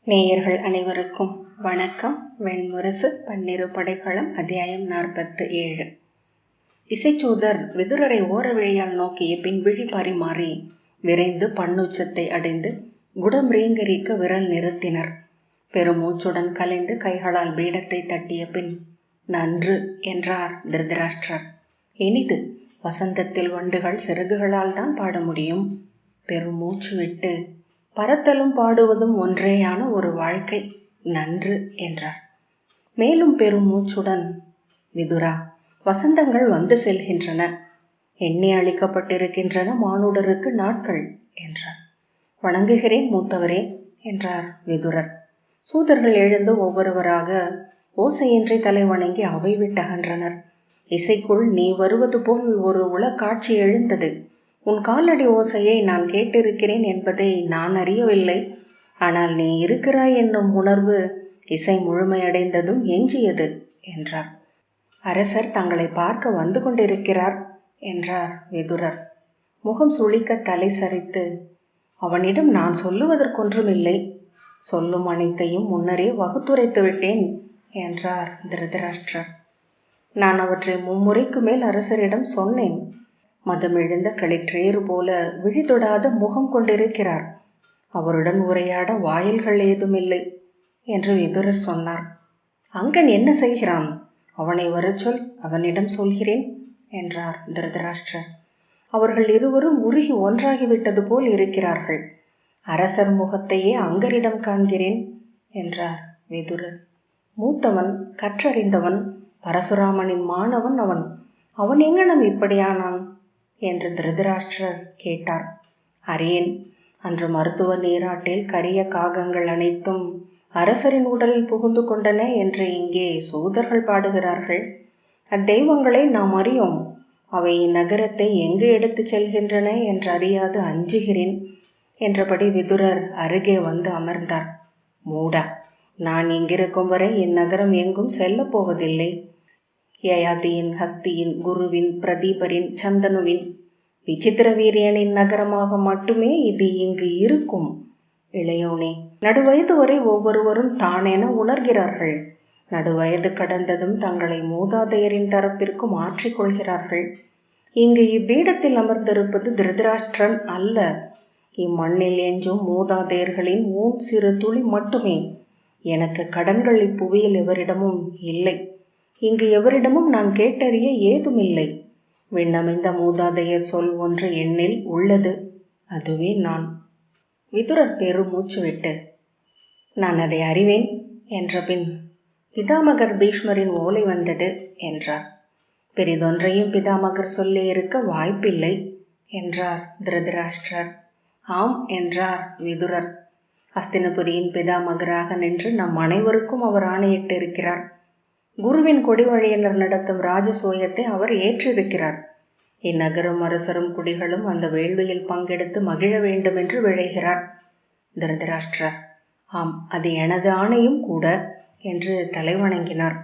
நேயர்கள் அனைவருக்கும் வணக்கம். வெண்முரசு பன்னிரு படைக்களம் அத்தியாயம் 47. இசைச்சூதர் விதுரரை ஓர வழியால் நோக்கிய பின் விழி பரிமாறி விரைந்து பண்ணுச்சத்தை அடைந்து குடம் ரீங்கரிக்க விரல் நிறுத்தினர். பெருமூச்சுடன் கலைந்து கைகளால் பீடத்தை தட்டிய பின் நன்று என்றார் திருதராஷ்டிரர். இனிது, வசந்தத்தில் வண்டுகள் சிறகுகளால் தான் பாட முடியும். பெருமூச்சு விட்டு பறத்தலும் பாடுவதும் ஒன்றேயான ஒரு வாழ்க்கை, நன்று என்றார். மேலும் பெருமூச்சுடன், விதுரா, வசந்தங்கள் வந்து செல்கின்றன, எண்ணி அளிக்கப்பட்டிருக்கின்றன மானுடருக்கு நாட்கள் என்றார். வணங்குகிறேன் மூத்தவரே என்றார் விதுரர். சூதர்கள் எழுந்து ஒவ்வொருவராக ஓசையின்றி தலை வணங்கி அவை விட்டகன்றனர். இசைக்குள் நீ வருவது போல் ஒரு உளக்காட்சி எழுந்தது. உன் காலடி ஓசையை நான் கேட்டிருக்கிறேன் என்பதை நான் அறியவில்லை. ஆனால் நீ இருக்கிறாய் என்னும் உணர்வு இசை முழுமையடைந்ததும் எஞ்சியது என்றார். அரசர் தங்களை பார்க்க வந்து கொண்டிருக்கிறார் என்றார் விதுரர். முகம் சுளிக்க தலை சரித்து, அவனிடம் நான் சொல்லுவதற்கொன்றுமில்லை, சொல்லும் அனைத்தையும் முன்னரே வகுத்துரைத்து விட்டேன் என்றார் திருதராஷ்டிரர். நான் அவற்றை மும்முறைக்கு மேல் அரசரிடம் சொன்னேன். மதமெழுந்த களிற்றேறு போல விழிதொடாத முகம் கொண்டிருக்கிறார். அவருடன் உரையாட வாயில்கள் ஏதுமில்லை என்று விதுரர் சொன்னார். அங்கன் என்ன செய்கிறான்? அவனை வரச் சொல், அவனிடம் சொல்கிறேன் என்றார் திருதராஷ்டிரர். அவர்கள் இருவரும் உருகி ஒன்றாகிவிட்டது போல் இருக்கிறார்கள். அரசர் முகத்தையே அங்கரிடம் காண்கிறேன் என்றார் விதுரர். மூத்தவன், கற்றறிந்தவன், பரசுராமனின் மாணவன் அவன். அவன் எங்கனம் இப்படியானான் என்று திருதராஷ்டிரர் கேட்டார். அறியேன். அன்று மருத்துவ நீராட்டில் கரிய காகங்கள் அனைத்தும் அரசரின் உடலில் புகுந்து கொண்டன என்று இங்கே சூதர்கள் பாடுகிறார்கள். அத்தெய்வங்களை நாம் அறியோம். அவை இந்நகரத்தை எங்கு எடுத்துச் செல்கின்றன என்று அறியாது அஞ்சுகிறேன் என்றபடி விதுரர் அருகே வந்து அமர்ந்தார். மூடா, நான் இங்கிருக்கும் வரை இந்நகரம் எங்கும் செல்லப் போவதில்லை. யயாதியின், ஹஸ்தியின், குருவின், பிரதீபரின், சந்தனுவின், விசித்திர வீரியனின் நகரமாக மட்டுமே இது இங்கு இருக்கும். இளையோனே, நடுவயது வரை ஒவ்வொருவரும் தானென உணர்கிறார்கள். நடுவயது கடந்ததும் தங்களை மூதாதையரின் தரப்பிற்கு மாற்றிக்கொள்கிறார்கள். இங்கு இப்பீடத்தில் அமர்ந்திருப்பது திருதராஷ்டிரன் அல்ல, இம்மண்ணில் எஞ்சும் மூதாதையர்களின் ஊன் சிறு துளி மட்டுமே. எனக்கு கடன்கள் இப்புவியில் எவரிடமும் இல்லை. இங்கு எவரிடமும் நான் கேட்டறிய ஏதுமில்லை. விண்ணமைந்த மூதாதையர் சொல் ஒன்று எண்ணில் உள்ளது, அதுவே நான். விதுரர் பெருமூச்சு விட்டு, நான் அதை அறிவேன் என்ற பின், பிதாமகர் பீஷ்மரின் ஓலை வந்தது என்றார். பெரிதொன்றையும் பிதாமகர் சொல்லி இருக்க வாய்ப்பில்லை என்றார் திருதராஷ்டிரர். ஆம் என்றார் விதுரர். அஸ்தினபுரியின் பிதாமகராக நின்று நம் அனைவருக்கும் அவர் ஆணையிட்டிருக்கிறார். குருவின் கொடிவழியினர் நடத்தும் ராஜசோயத்தை அவர் ஏற்றிருக்கிறார். இந்நகரும் அரசரும் குடிகளும் அந்த வேள்வியில் பங்கெடுத்து மகிழ வேண்டும் என்று விழைகிறார். திருதராஷ்டிரர், ஆம், அது எனது ஆணையும் கூட என்று தலை வணங்கினார்.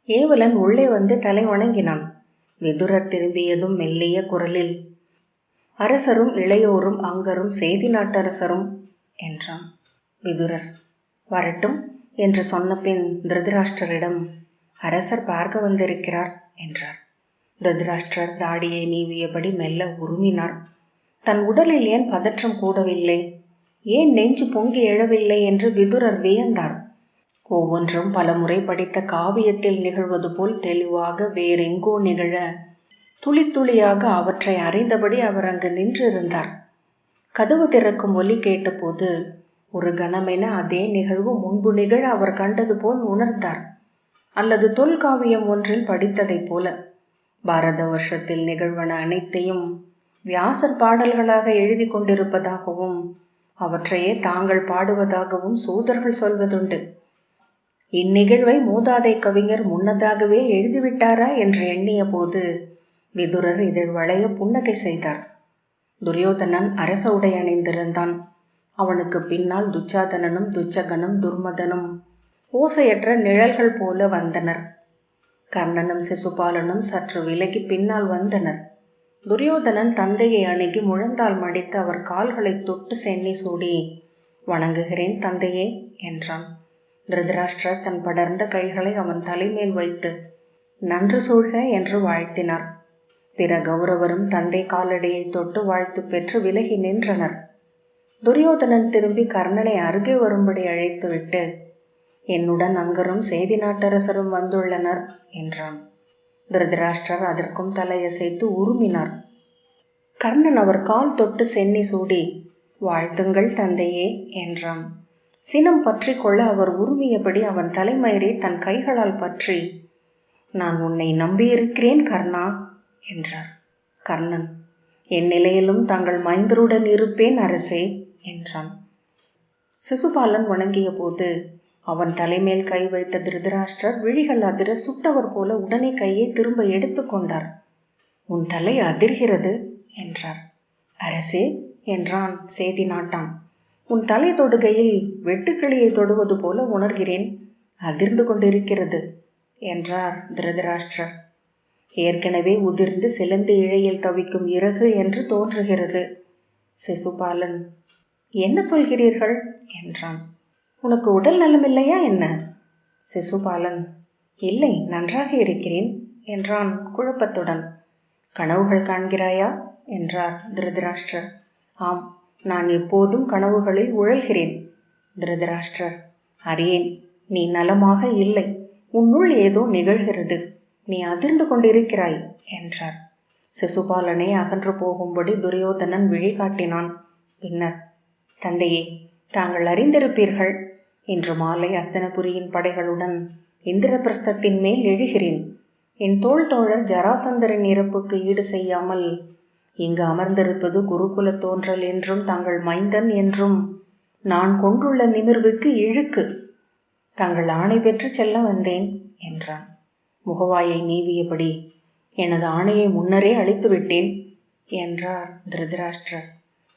ஏவலன் உள்ளே வந்து தலை வணங்கினான். விதுரர் திரும்பியதும் மெல்லிய குரலில், அரசரும் இளையோரும் அங்கரும் செய்தி நாட்டரசரும் என்றான். விதுரர், வரட்டும் என்று சொன்ன பின் திருதராஷ்டிரரிடம், அரசர் பார்க்க வந்திருக்கிறார் என்றார். திருதராஷ்டிரர் தாடியை நீவியபடி மெல்ல உருமினார். தன் உடலில் ஏன் பதற்றம் கூடவில்லை, ஏன் நெஞ்சு பொங்கி எழவில்லை என்று விதுரர் வியந்தார். ஒவ்வொன்றும் பலமுறை படித்த காவியத்தில் நிகழ்வது போல் தெளிவாக வேறெங்கோ நிகழ துளி துளியாக அவற்றை அறிந்தபடி அவர் அங்கு நின்றிருந்தார். கதவு திறக்கும் ஒலி கேட்டபோது ஒரு கணமென அதே நிகழ்வு முன்பு நிகழ அவர் கண்டது போல் உணர்ந்தார். அல்லது தொல்காவியம் ஒன்றில் படித்ததைப் போல. பாரத வருஷத்தில் நிகழ்வன அனைத்தையும் வியாசர் பாடல்களாக எழுதி கொண்டிருப்பதாகவும் அவற்றையே தாங்கள் பாடுவதாகவும் சூதர்கள் சொல்வதுண்டு. இந்நிகழ்வை மூதாதை கவிஞர் முன்னதாகவே எழுதிவிட்டாரா என்று எண்ணிய போது விதுரர் இதழ் வளைய புன்னகை செய்தார். துரியோதனன் அரச உடை அணிந்திருந்தான். அவனுக்கு பின்னால் துச்சாதனனும் துச்சகனும் துர்மதனும் ஓசையற்ற நிழல்கள் போல வந்தனர். கர்ணனும் சிசுபாலனும் சற்று விலகி பின்னால் வந்தனர். துரியோதனன் தந்தையை அணுகி முழந்தால் மடித்து அவர் கால்களை தொட்டு சென்னி சூடி, வணங்குகிறேன் தந்தையே என்றான். திருதராஷ்டிரர் தன் படர்ந்த கைகளை அவன் தலைமேல் வைத்து நன்று சூழ்க என்று வாழ்த்தினார். பிற கௌரவரும் தந்தை காலடியை தொட்டு வாழ்த்து பெற்று விலகி நின்றனர். துரியோதனன் திரும்பி கர்ணனை அருகே வரும்படி அழைத்துவிட்டு, என்னுடன் அங்கரும் சேதி நாட்டரசரும் வந்துள்ளனர் என்றான். திருதராஷ்டிரர் அதற்கும் தலையசைத்து உருமினார். கர்ணன் அவர் கால் தொட்டு சென்னி சூடி, வாழ்த்துங்கள் தந்தையே என்றான். சினம் பற்றி கொள்ள அவர் உருமியபடி அவன் தலைமயிரை தன் கைகளால் பற்றி, நான் உன்னை நம்பியிருக்கிறேன் கர்ணா என்றார். கர்ணன், என் நிலையிலும் தங்கள் மைந்தருடன் இருப்பேன் அரசே என்றான். சிசுபாலன் வணங்கிய போது அவன் தலைமேல் கை வைத்த திருதராஷ்டிரர் விழிகள் அதிர சுட்டவர் போல உடனே கையை திரும்ப எடுத்து கொண்டார். உன் தலை அதிர்கிறது என்றார். அரசே என்றான் சேதி நாட்டான். உன் தலை தொடுகையில் வெட்டுக்கிளியை தொடுவது போல உணர்கிறேன், அதிர்ந்து கொண்டிருக்கிறது என்றார் திருதராஷ்டிரர். ஏற்கனவே உதிர்ந்து சிலந்து இழையில் தவிக்கும் இறகு என்று தோன்றுகிறது. சிசுபாலன், என்ன சொல்கிறீர்கள் என்றான். உனக்கு உடல் நலமில்லையா என்ன? சிசுபாலன், இல்லை, நன்றாக இருக்கிறேன் என்றான் குழப்பத்துடன். கனவுகள் காண்கிறாயா என்றார் திருதராஷ்டிரர். ஆம், நான் எப்போதும் கனவுகளில் உழல்கிறேன். திருதராஷ்டிரர், அறியேன், நீ நலமாக இல்லை, உன்னுள் ஏதோ நிகழ்கிறது, நீ அதிர்ந்து கொண்டிருக்கிறாய் என்றார். சிசுபாலனை அகன்று போகும்படி துரியோதனன் விழிகாட்டினான். பின்னர், தந்தையே, தாங்கள் அறிந்திருப்பீர்கள், இன்று மாலை அஸ்தினபுரியின் படைகளுடன் இந்திரபிரஸ்தத்தின் மேல் எழுகிறேன். என் தோள் தோழர் ஜராசந்தரின் இறப்புக்கு ஈடு செய்யாமல் இங்கு அமர்ந்திருப்பது குருகுல தோன்றல் என்றும் தங்கள் மைந்தன் என்றும் நான் கொண்டுள்ள நிமிர்வுக்கு இழுக்கு. தாங்கள் ஆணை பெற்று செல்ல வந்தேன் என்றான். முகவாயை நீவியபடி, எனது ஆணையை முன்னரே அழித்து விட்டேன் என்றார் திருதராஷ்டிரர்.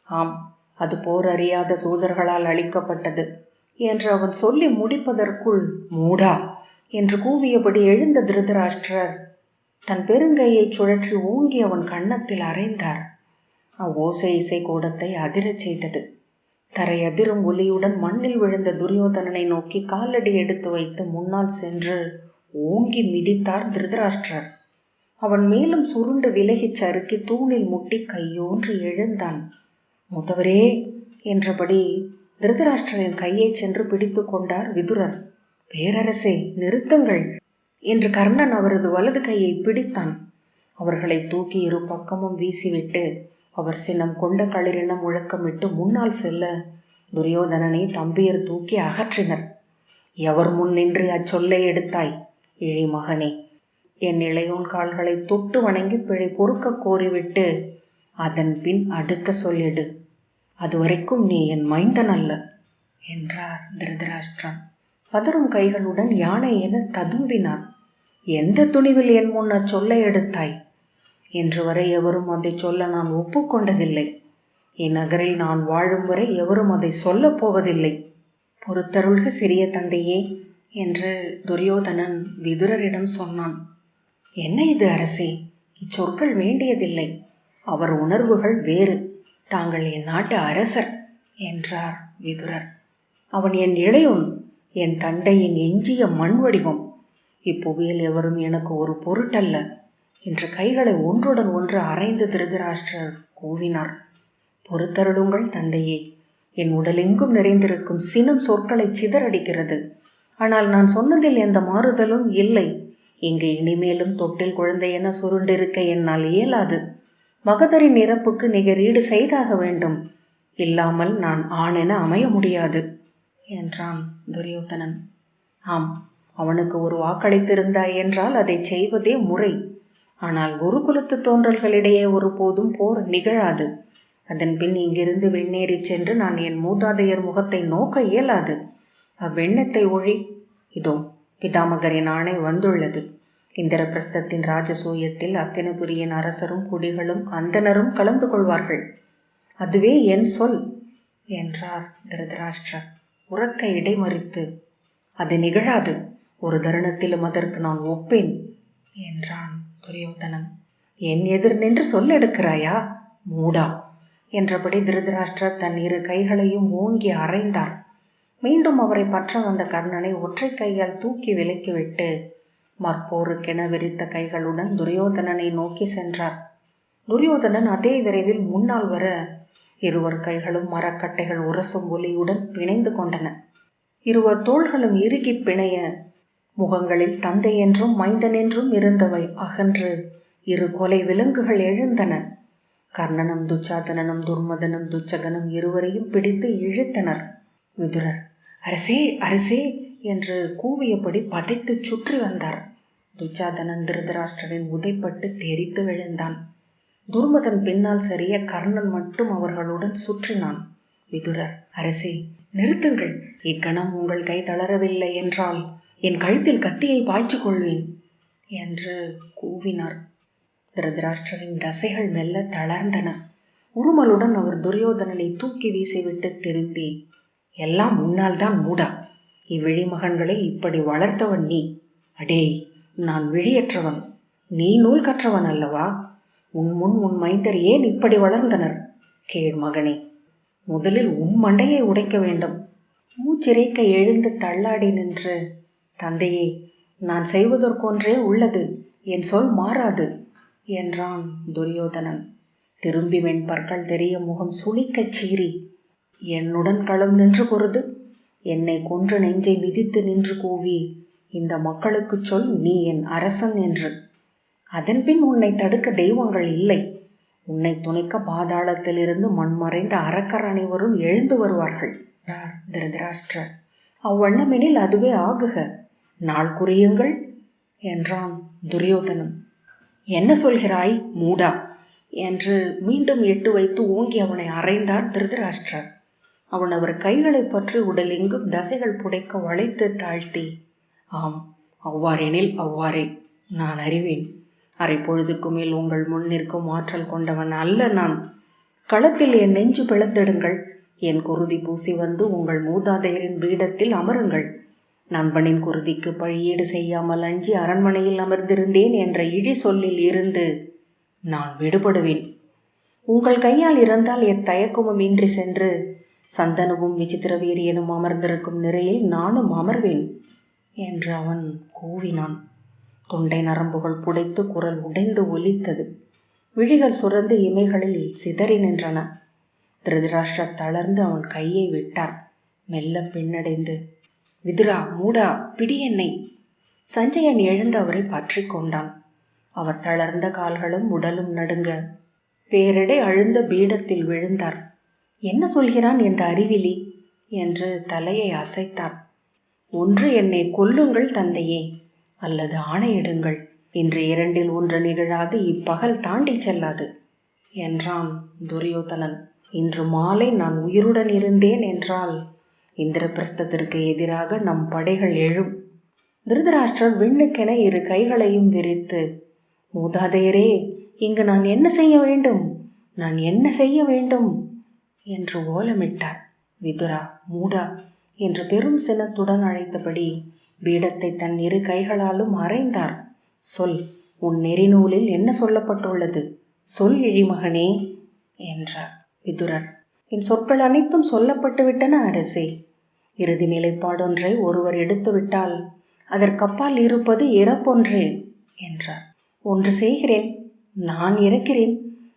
ஆம், அது போர் அறியாத சூதர்களால் அளிக்கப்பட்டது என்று அவன் சொல்லி முடிப்பதற்குள், மூடா என்று கூவியபடி எழுந்த திருதராஷ்டிரர் தன் பெருங்கையை சுழற்றி ஓங்கி அவன் கன்னத்தில் அறைந்தார். அவ்வோசை இசை கூடத்தை அதிரச் செய்தது. தரை அதிரும் ஒலியுடன் மண்ணில் விழுந்த துரியோதனனை நோக்கி காலடி எடுத்து வைத்து முன்னால் சென்று ஓங்கி மிதித்தார் திருதராஷ்டிரர். அவன் மேலும் சுருண்டு விலகிச் சறுக்கி தூணில் முட்டி கையோன்று எழுந்தான். முதவரே என்றபடி திருதராஷ்டிரரின் கையை சென்று பிடித்து கொண்டார் விதுரர். பேரரசே, நிறுத்துங்கள் என்று கர்ணன் அவரது வலது கையை பிடித்தான். அவர்களை தூக்கி இரு பக்கமும் வீசிவிட்டு அவர் சின்னம் கொண்ட களிரென முழக்கமிட்டு முன்னால் செல்ல துரியோதனனை தம்பியர் தூக்கி அகற்றினர். எவர் முன் நின்று அச்சொல்லை எடுத்தாய், இழி மகனே? என் இளையோன் கால்களை தொட்டு வணங்கி பிழை பொறுக்க கோரிவிட்டு அதன் பின் அடுத்த சொல்லிடு. அதுவரைக்கும் நீ என் மைந்தன் அல்ல என்றார் திருதராஷ்டிரன். பதறும் கைகளுடன் யானை என ததும்பினார். எந்த துணிவில் என் முன் அச்சொல்லை எடுத்தாய்? இன்று வரை எவரும் அதை சொல்ல நான் ஒப்புக்கொண்டதில்லை. என் நகரில் நான் வாழும் வரை எவரும் அதை சொல்லப் போவதில்லை. பொறுத்தருள்க சிறிய தந்தையே என்று துரியோதனன் விதுரரிடம் சொன்னான். என்ன இது அரசே? இச்சொற்கள் வேண்டியதில்லை. அவர் உணர்வுகள் வேறு. தாங்கள் என் நாட்டு அரசர் என்றார் விதுரர். அவன் என் இளையோன், என் தந்தையின் எஞ்சிய மண் வடிவம். இப்புவியில் எவரும் எனக்கு ஒரு பொருட்டல்ல என்று கைகளை ஒன்றுடன் ஒன்று அரைந்து திருதராஷ்டிரர் கூவினார். பொறுத்தருளுங்கள் தந்தையே, என் உடலெங்கும் நிறைந்திருக்கும் சினம் சொற்களை சிதறடிக்கிறது. ஆனால் நான் சொன்னதில் எந்த மாறுதலும் இல்லை. இங்கு இனிமேலும் தொட்டில் குழந்தை என சுருண்டிருக்க என்னால் இயலாது. மகதரின் இறப்புக்கு நிகரீடு செய்தாக வேண்டும். இல்லாமல் நான் ஆணென அமைய முடியாது என்றான் துரியோதனன். ஆம், அவனுக்கு ஒரு வாக்களித்திருந்தாய் என்றால் அதை செய்வதே முறை. ஆனால் குருகுலத்து தோன்றல்களிடையே ஒருபோதும் போர் நிகழாது. அதன் பின் இங்கிருந்து வெண்ணேறி சென்று நான் என் மூதாதையர் முகத்தை நோக்க இயலாது. அவ்வெண்ணத்தை ஒழி. இதோ பிதாமகரின் ஆணை வந்துள்ளது. இந்திரபிரஸ்தத்தின் ராஜசூயத்தில் அஸ்தினபுரியின் அரசரும் குடிகளும் அந்தனரும் கலந்து கொள்வார்கள். அதுவே என் சொல் என்றார் திருதராஷ்டிரர் உறக்க இடைமறித்து. அது நிகழாது. ஒரு தருணத்திலும் அதற்கு நான் ஒப்பேன் என்றான் துரியோதனன். என் எதிர் நின்று சொல்லெடுக்கிறாயா, மூடா என்றபடி திருதராஷ்டிரர் தன் இரு கைகளையும் ஓங்கி அறைந்தார். மீண்டும் அவரை பற்ற வந்த கர்ணனை ஒற்றை கையால் தூக்கி விலக்கிவிட்டு மற்போருக்கென விரித்த கைகளுடன் துரியோதனனை நோக்கி சென்றார். துரியோதனன் அதே விரைவில் முன்னால் வர இருவர் கைகளும் மரக்கட்டைகள் உரசும் ஒலியுடன் பிணைந்து கொண்டன. இருவர் தோள்களும் இறுகி பிணைய முகங்களில் தந்தை என்றும் மைந்தன் என்றும் இருந்தவை அகன்று இரு கொலை விலங்குகள் எழுந்தன. கர்ணனும் துச்சாதனனும் துர்மதனும் துச்சகனும் இருவரையும் பிடித்து இழுத்தனர். விதுரர் அரசே அரசே என்று கூவியபடி பதைத்து சுற்றி வந்தார். துச்சாதனன் திருதராஷ்டிரனின் உதைப்பட்டு தெரித்து விழுந்தான். துர்மதன் பின்னால் சரிய கர்ணன் மட்டும் அவர்களுடன் சுற்றினான். விதுரர் அரசே நிறுத்துங்கள், இக்கணம் உங்கள் கை தளரவில்லை என்றால் என் கழுத்தில் கத்தியை பாய்ச்சி கொள்வேன் என்று கூவினார். திருதராஷ்டிரனின் தசைகள் மெல்ல தளர்ந்தன. உருமலுடன் அவர் துரியோதனனை தூக்கி வீசிவிட்டு திரும்பி, எல்லாம் முன்னால் தான் மூடா, இவ்விழிமகன்களை இப்படி வளர்த்தவன் நீ. அடேய், நான் விழியற்றவன், நீ நூல் கற்றவன் அல்லவா? உன் முன் உன் மைந்தர் ஏன் இப்படி வளர்ந்தனர்? கேள் மகனே, முதலில் உன் மண்டையை உடைக்க வேண்டும். மூச்சிறைக்க எழுந்து தள்ளாடி நின்று, தந்தையே, நான் செய்வதற்கொன்றே உள்ளது, என் சொல் மாறாது என்றான் துரியோதனன். திரும்பி வெண்பற்கள் தெரிய முகம் சுளிக்கச் சீறி, என்னுடன் களம் நின்று பொருது, என்னை கொன்று நெஞ்சை மிதித்து நின்று கூவி, இந்த மக்களுக்கு சொல் நீ என் அரசன் என்று. அதன்பின் உன்னை தடுக்க தெய்வங்கள் இல்லை. உன்னை துணைக்க பாதாளத்திலிருந்து மண்மறைந்த அரக்கர் அனைவரும் எழுந்து வருவார்கள். திருதராஷ்டிரர் அவ்வண்ணமெனில் அதுவே ஆகுக, நாள் குறியுங்கள் என்றான் துரியோதனன். என்ன சொல்கிறாய் மூடா என்று மீண்டும் எட்டு வைத்து ஓங்கி அவனை அறைந்தார் திருதராஷ்டிரர். அவன் அவர் கைகளை பற்றி உடல் எங்கும் தசைகள் புடைக்க வளைத்து தாழ்த்தி, ஆம், அவ்வாறெனில் அவ்வாறே, நான் அறிவேன். அரை பொழுதுக்கு மேல் உங்கள் முன் நிற்கும் ஆற்றல் கொண்டவன் அல்ல நான். களத்தில் என் நெஞ்சு பிளந்திடுங்கள், என் குருதி பூசி வந்து உங்கள் மூதாதையரின் பீடத்தில் அமருங்கள். நண்பனின் குருதிக்கு பழியீடு செய்யாமல் அஞ்சி அரண்மனையில் அமர்ந்திருந்தேன் என்ற இழி சொல்லில் இருந்து நான் விடுபடுவேன். உங்கள் கையால் இருந்தால் எத்தயக்கமும் இன்றி சென்று சந்தனுவும் விசித்திர வீரியனும் அமர்ந்திருக்கும் நிறையில் நானும் அமர்வேன் என்று அவன் கூவினான். தொண்டை நரம்புகள் புடைத்து குரல் உடைந்து ஒலித்தது. விழிகள் சுரந்து இமைகளில் சிதறி நின்றன. திருதராஷ்டிரர் தளர்ந்து அவன் கையை விட்டார். மெல்ல பின்னடைந்து, விதுரா, மூடா, பிடி என்னை. சஞ்சயன் எழுந்து அவரை பற்றி கொண்டான். அவர் தளர்ந்த கால்களும் உடலும் நடுங்க பேரிடை அழுந்த பீடத்தில் விழுந்தார். என்ன சொல்கிறான் இந்த அறிவிலி என்று தலையை அசைத்தார். ஒன்று என்னை கொல்லுங்கள் தந்தையே, அல்லது ஆணையிடுங்கள். இன்று இரண்டில் ஒன்று நிகழாது, இப்பகல் தாண்டி செல்லாது என்றான் துரியோதனன். இன்று மாலை நான் உயிருடன் இருந்தேன் என்றால் இந்திரபிரஸ்தத்திற்கு எதிராக நம் படைகள் எழும். திருதராஷ்டிரர் விண்ணுக்கென இரு கைகளையும் விரித்து, மூதாதையரே, இங்கு நான் என்ன செய்ய வேண்டும், நான் என்ன செய்ய வேண்டும் என்று ஓலமிட்டார். விதுரா, மூடா என்று பெரும் சினத்துடன் அழைத்தபடி பீடத்தை தன் இரு கைகளாலும் அறைந்தார். சொல், உன் நெறிநூலில் என்ன சொல்லப்பட்டுள்ளது? சொல் இழிமகனே என்றார். விதுரர், என் சொற்கள் அனைத்தும் சொல்லப்பட்டு விட்டன அரசே. இறுதி நிலைப்பாடொன்றை ஒருவர் எடுத்துவிட்டால் அதற்கப்பால் இருப்பது இறப்பொன்றே என்றார். ஒன்று செய்கிறேன், நான் இறக்கிறேன்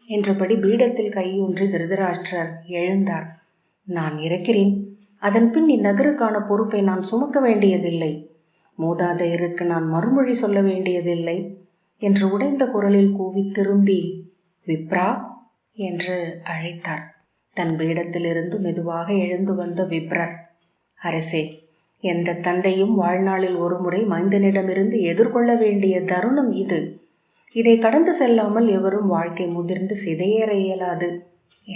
என்றபடி பீடத்தில் கையூன்றி திருதராஷ்டிரர் எழுந்தார். நான் இறக்கிறேன், அதன்பின் இந்நகருக்கான பொறுப்பை நான் சுமக்க வேண்டியதில்லை. மூதாதையருக்கு நான் மறுமொழி சொல்ல வேண்டியதில்லை என்று உடைந்த குரலில் கூவி திரும்பி, விப்ரா என்று அழைத்தார். தன் பீடத்திலிருந்து மெதுவாக எழுந்து வந்த விப்ரர், அரசே, எந்த தந்தையும் வாழ்நாளில் ஒருமுறை மைந்தனிடமிருந்து எதிர்கொள்ள வேண்டிய தருணம் இது. இதை கடந்து செல்லாமல் எவரும் வாழ்க்கை முதிர்ந்து சிதையேற இயலாது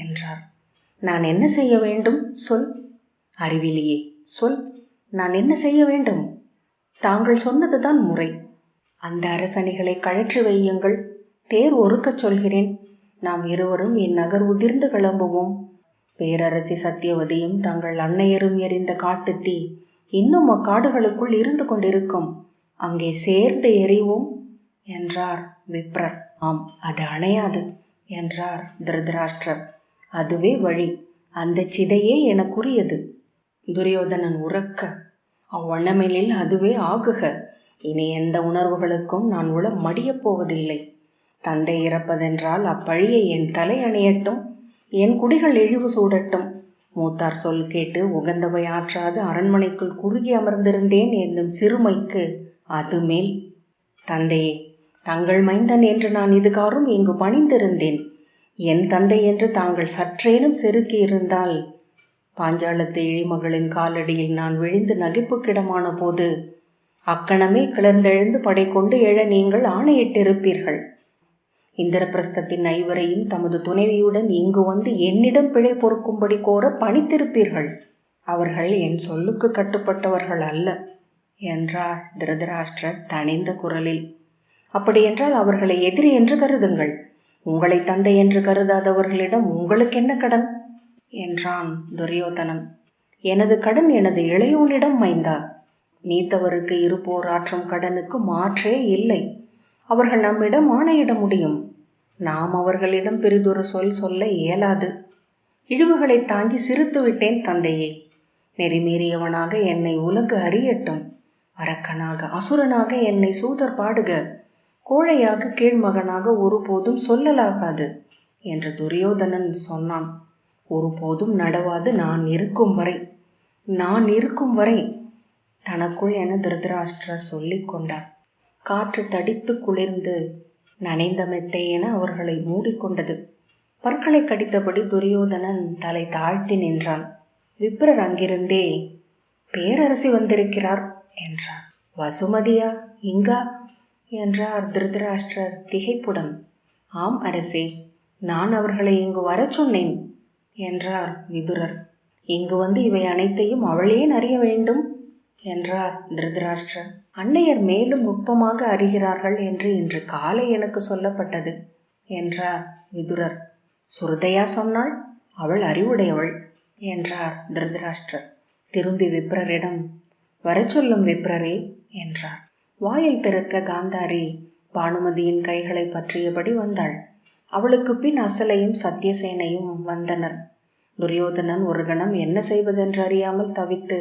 என்றார். நான் என்ன செய்ய வேண்டும் சொல். அறிவிலியே சொல், நான் என்ன செய்ய வேண்டும்? தாங்கள் சொன்னதுதான் முறை. அந்த அரசணிகளை கழற்றி வையுங்கள். தேர் ஒருக்கச் சொல்கிறேன். நாம் இருவரும் இந்நகர் உதிர்ந்து கிளம்புவோம். பேரரசி சத்தியவதியும் தங்கள் அன்னையரும் எறிந்த காட்டுத்தீ இன்னும் அக்காடுகளுக்குள் இருந்து கொண்டிருக்கும். அங்கே சேர்ந்து எறிவோம் என்றார் விப்ரர். ஆம், அது அணையாது என்றார் திருதராஷ்டிரர். அதுவே வழி, அந்த சிதையே எனக்குரியது. துரியோதனன் உரக்க, அவ்வண்ணமெனில் அதுவே ஆகுக. இனி எந்த உணர்வுகளுக்கும் நான் உள மடியப் போவதில்லை. தந்தை இறப்பதென்றால் அப்பழியை என் தலை அணியட்டும், என் குடிகள் இழிவு சூடட்டும். மூத்தார் சொல் கேட்டு உகந்தவை ஆற்றாது அரண்மனைக்குள் குறுகி அமர்ந்திருந்தேன் என்னும் சிறுமைக்கு அது மேல். தந்தையே, தங்கள் மைந்தன் என்று நான் இதுகாரும் இங்கு பணிந்திருந்தேன். என் தந்தை என்று தாங்கள் சற்றேனும் செருக்கியிருந்தால் பாஞ்சாலத்து இழிமகளின் காலடியில் நான் விழுந்து நகைப்புக்கிடமான போது அக்கணமே கிளர்ந்தெழுந்து படை கொண்டு எழ நீங்கள் ஆணையிட்டிருப்பீர்கள். இந்திரபிரஸ்தத்தின் ஐவரையும் தமது துணைவியுடன் இங்கு வந்து என்னிடம் பிழை பொறுக்கும்படி கோர பணித்திருப்பீர்கள். அவர்கள் என் சொல்லுக்கு கட்டுப்பட்டவர்கள் அல்ல என்றார் திருதராஷ்டிரர் தணிந்த குரலில். அப்படியென்றால் அவர்களை எதிரி என்று கருதுங்கள். உங்களை தந்தை என்று கருதாதவர்களிடம் உங்களுக்கு என்ன கடன் என்றான் துரியோதனன். எனது கடன் எனது இளையோனிடம் மைந்தா. நீத்தவருக்கு இருப்போர் ஆற்றும் கடனுக்கு மாற்றே இல்லை. அவர்கள் நம்மிடம் ஆணையிட முடியும். நாம் அவர்களிடம் பெரிதொரு சொல் சொல்ல இயலாது. இழிவுகளை தாங்கி சிரித்து விட்டேன் தந்தையே. நெறிமீறியவனாக என்னை உலகு அறியட்டும். அரக்கனாக அசுரனாக என்னை சூதர் பாடுக. கோழையாக கீழ்மகனாக ஒருபோதும் சொல்லலாகாது என்று துரியோதனன் சொன்னான். ஒருபோதும் நடவாது நான் இருக்கும் வரை தனக்குள் என திருதராஷ்டிரர் சொல்லிக் கொண்டார். காற்று தடித்து குளிர்ந்து நனைந்த மெத்தை என அவர்களை மூடிக்கொண்டது. பற்களை கடித்தபடி துரியோதனன் தலை தாழ்த்தி நின்றான். விப்ரர் அங்கிருந்தே, பேரரசி வந்திருக்கிறார் என்றார். வசுமதியா, இங்கா என்றார் திருதராஷ்டிரர் திகைப்புடன். ஆம் அரசே, நான் அவர்களை இங்கு வரச் சொன்னேன் என்றார் விதுரர். இங்கு வந்து இவை அனைத்தையும் அவளே அறிய வேண்டும் என்றார் திருதராஷ்டிரர். அன்னையர் மேலும் நுட்பமாக அறிகிறார்கள் என்று இன்று காலை எனக்கு சொல்லப்பட்டது என்றார் விதுரர். சுருதையா சொன்னாள்? அவள் அறிவுடையவள் என்றார் திருதராஷ்டிரர். திரும்பி விப்ரரிடம், வரச் சொல்லும் விப்ரரே என்றார். வாயில் திறக்க காந்தாரி பானுமதியின் கைகளை பற்றியபடி வந்தாள். அவளுக்கு பின் அசலையும் சத்தியசேனையும் வந்தனர். துரியோதனன் ஒரு கணம் என்ன செய்வதென்று அறியாமல் தவித்து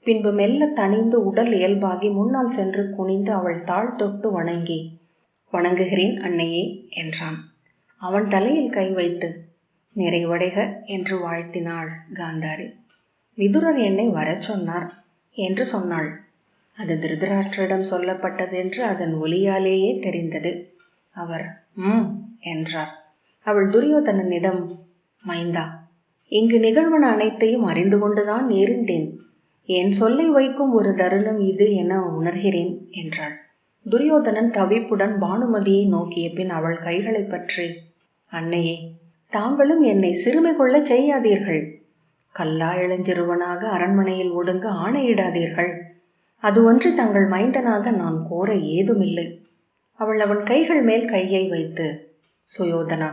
பின்பு மெல்ல தணிந்து உடல் இயல்பாகி முன்னால் சென்று குனிந்து அவள் தாழ் தொட்டு வணங்குகிறேன் அன்னையே என்றான். அவன் தலையில் கை வைத்து நிறைவடைக என்று வாழ்த்தினாள் காந்தாரி. விதுரர் என்னை வரச் சொன்னார் என்று சொன்னாள். அது திருதராஷ்டிரரிடம் சொல்லப்பட்டது என்று அதன் ஒலியாலேயே தெரிந்தது. அவர் என்றார். அவள் துரியோதனனிடம், மைந்தா, இங்கு நிகழ்வன அனைத்தையும் அறிந்து கொண்டுதான் நேர்ந்தேன். என் சொல்லை வைக்கும் ஒரு தருணம் இது என உணர்கிறேன் என்றாள். துரியோதனன் தவிப்புடன் பானுமதியை நோக்கிய பின் அவள் கைகளை பற்றி, அன்னையே, தாங்களும் என்னை சிறுமை கொள்ள செய்யாதீர்கள். கல்லா இளஞ்சிறுவனாக அரண்மனையில் ஒடுங்க ஆணையிடாதீர்கள். அது ஒன்று தங்கள் மைந்தனாக நான் கோர ஏதுமில்லை. அவள் அவன் கைகள் மேல் கையை வைத்து, சுயோதனா,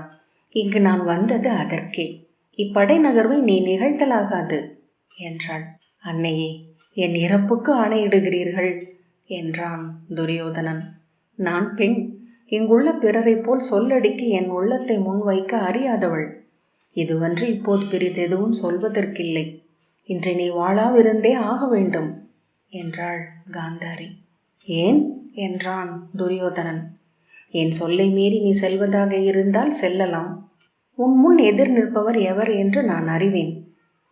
இங்கு நான் வந்தது அதற்கே. இப்படை நகர்வை நீ நிகழ்த்தலாகாது என்றாள். அன்னையே, என் இறப்புக்கு ஆணையிடுகிறீர்கள் என்றான் துரியோதனன். நான் பெண். இங்குள்ள பிறரை போல் சொல்லடிக்கு என் உள்ளத்தை முன்வைக்க அறியாதவள். இதுவன்று இப்போது பிரிதெதுவும் சொல்வதற்கில்லை. இன்று நீ வாழாவிருந்தே ஆக வேண்டும் என்றாள் காந்தாரி. ஏன் என்றான் துரியோதனன். என் சொல்லை மீறி நீ செல்வதாக இருந்தால் செல்லலாம். உன் முன் எதிர் நிற்பவர் எவர் என்று நான் அறிவேன்.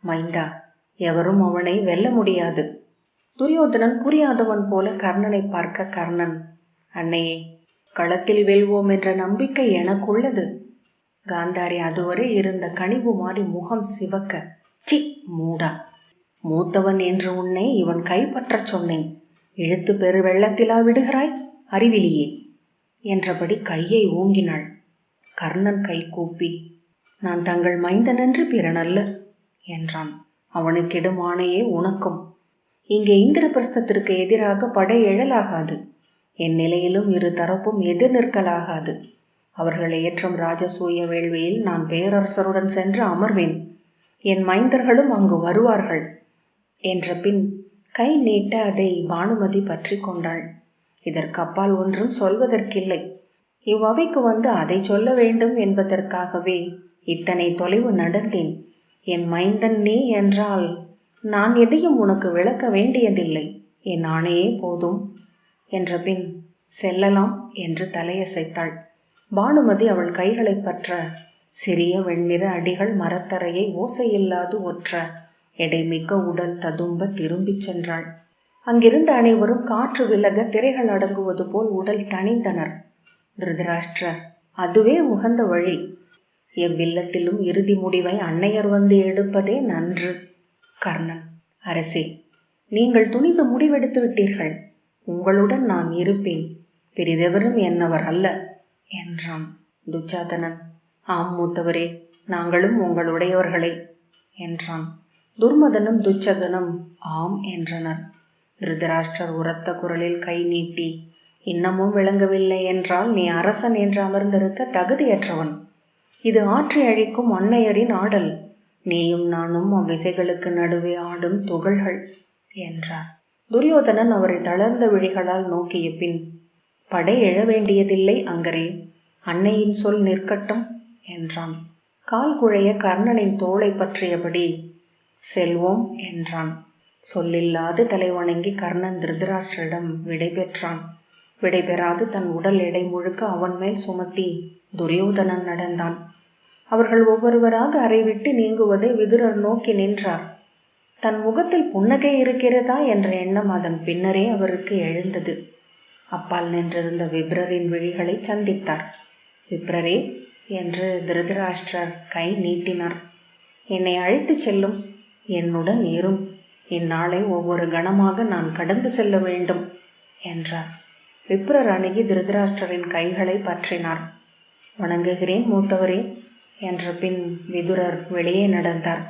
மைந்தா, எவரும் அவனை வெல்ல முடியாது. துரியோதனன் புரியாதவன் போல கர்ணனை பார்க்க கர்ணன், அன்னையே, களத்தில் வெல்வோம் என்ற நம்பிக்கை எனக்குள்ளது. காந்தாரி அதுவரை இருந்த கனிவு மாறி முகம் சிவக்க, சி மூடா, மூத்தவன் என்று உன்னை இவன் கைப்பற்றச் சொன்னேன். இழுத்து பெரு வெள்ளத்திலா விடுகிறாய் அறிவிலியே என்றபடி கையை ஓங்கினாள். கர்ணன் கை கூப்பி, நான் தங்கள் மைந்தனன்று பிறனல்ல என்றான். அவனுக்கிடும் ஆணையே உனக்கும். இங்கே இந்திரபிரஸ்தத்திற்கு எதிராக படை எழலாகாது. என் நிலையிலும் இரு தரப்பும் எதிர் நிற்கலாகாது. அவர்களை ஏற்றும் ராஜசூய வேள்வியில் நான் பேரரசருடன் சென்று அமர்வேன். என் மைந்தர்களும் அங்கு வருவார்கள் என்ற பின் கை நீட்ட அதை பானுமதி பற்றி கொண்டாள். இதற்கு அப்பால் ஒன்றும் சொல்வதற்கில்லை. இவ்வவைக்கு வந்து அதை சொல்ல வேண்டும் என்பதற்காகவே இத்தனை தொலைவு நடந்தேன். என் மைந்தன் நீ என்றால் நான் எதையும் உனக்கு விளக்க வேண்டியதில்லை, என் ஆணையே போதும் என்ற பின் செல்லலாம் என்று தலையசைத்தாள். பானுமதி அவள் கைகளை பற்ற சிறிய வெண்ணிற அடிகள் மரத்தரையை ஓசையில்லாது ஒற்ற எடைமிக்க உடல் ததும்ப திரும்பிச் சென்றாள். அங்கிருந்த அனைவரும் காற்று விலக திரைகள் அடங்குவது போல் உடல் தணிந்தனர். திருதராஷ்டிரர், அதுவே உகந்த வழி. எவ்வில்லத்திலும் இறுதி முடிவை அன்னையர் வந்து எடுப்பதே நன்று. கர்ணன், அரசே, நீங்கள் துணிந்து முடிவெடுத்து விட்டீர்கள். உங்களுடன் நான் இருப்பேன். பிரிதெவரும் என்னவர் அல்ல என்றான். துச்சாதனன், ஆம் மூத்தவரே, நாங்களும் உங்களுடையவர்களே என்றான். துர்மதனும் துச்சகனும் ஆம் என்றனர். திருதராஷ்டிரர் உரத்த குரலில் கை நீட்டி, இன்னமும் விளங்கவில்லை என்றால் நீ அரசன் என்று அமர்ந்திருக்க தகுதியற்றவன். இது ஆற்றி அழிக்கும் அன்னையரின் ஆடல். நீயும் நானும் அவ்விசைகளுக்கு நடுவே ஆடும் துகள்கள் என்றார். துரியோதனன் அவரை தளர்ந்த விழிகளால் நோக்கிய பின், படை எழ வேண்டியதில்லை அங்கரே, அன்னையின் சொல் நிற்கட்டும் என்றான். கால் குழைய கர்ணனின் தோளை பற்றியபடி செல்வோம் என்றான். சொல்லில்லாது தலைவணங்கி கர்ணன் திருதராஷ்டிரிடம் விடை பெற்றான். விடை பெறாது தன் உடல் எடை முழுக்க அவன் மேல் சுமத்தி துரியோதனன் நடந்தான். அவர்கள் ஒவ்வொருவராக அறை விட்டு நீங்குவதை விதுரர் நோக்கி நின்றார். தன் முகத்தில் புன்னகை இருக்கிறதா என்ற எண்ணம் அதன் பின்னரே அவருக்கு எழுந்தது. அப்பால் நின்றிருந்த விப்ரரின் விழிகளை சந்தித்தார். விப்ரரே என்று திருதராஷ்டிரர் கை நீட்டினார். என்னை அழைத்து செல்லும், என்னுடன் இரும். இந்நாளை ஒவ்வொரு கணமாக நான் கடந்து செல்ல வேண்டும் என்றார். விப்ரர் அணுகி திருதராஷ்டிரரின் கைகளை பற்றினார். வணங்குகிறேன் மூத்தவரே என்ற பின் விதுரர் வெளியே நடந்தார்.